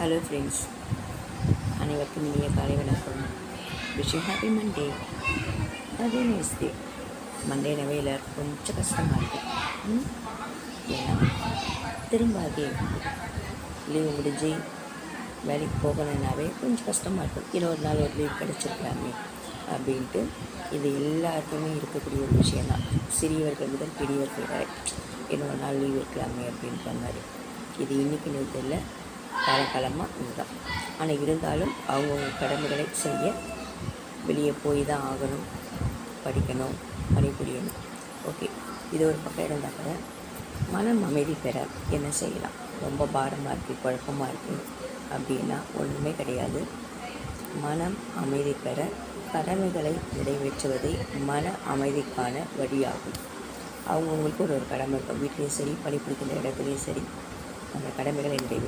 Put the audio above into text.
Hello friends, அனைவருக்கும் இனிய காலை வணக்கம். Wish you happy Monday. அதே நெக்ஸ்ட் டே மண்டேனவே எல்லாருக்கும் கொஞ்சம் கஷ்டமாக இருக்குது. ஏன்னா திரும்ப அதே லீவு முடிஞ்சு வேலைக்கு போகணுன்னாவே கொஞ்சம் கஷ்டமாக இருக்கும். இன்னொரு நாள் ஒரு லீவ் கிடச்சிருக்கலாமே அப்படின்ட்டு இது எல்லாருக்குமே இருக்கக்கூடிய ஒரு விஷயந்தான். சிறியவர்கள் முதல் பெரியவர்கள் வரை இன்னொரு நாள் லீவ் இருக்கலாமே அப்படின்ற மாதிரி. இது இன்றைக்கி நேரத்தில் காலகாலமாக இதுதான். ஆனால் இருந்தாலும் அவங்கவுங்க கடமைகளை செய்ய வெளியே போய் தான் ஆகணும், படிக்கணும், பணிபுரியணும். ஓகே, இது ஒரு பக்கம் இருந்தால் கூட மனம் அமைதி பெற என்ன செய்யலாம்? ரொம்ப பாரமாக இருக்குது, குழப்பமாக இருக்குது அப்படின்னா ஒன்றுமே கிடையாது. மனம் அமைதி பெற கடமைகளை நிறைவேற்றுவதே மன அமைதிக்கான வழியாகும். அவங்கவுங்களுக்கு ஒரு கடமை இருக்கும். வீட்லேயும் சரி, பணிபுரிக்கின்ற இடத்துலையும் சரி, அந்த கடமைகளை நிறைவேற்ற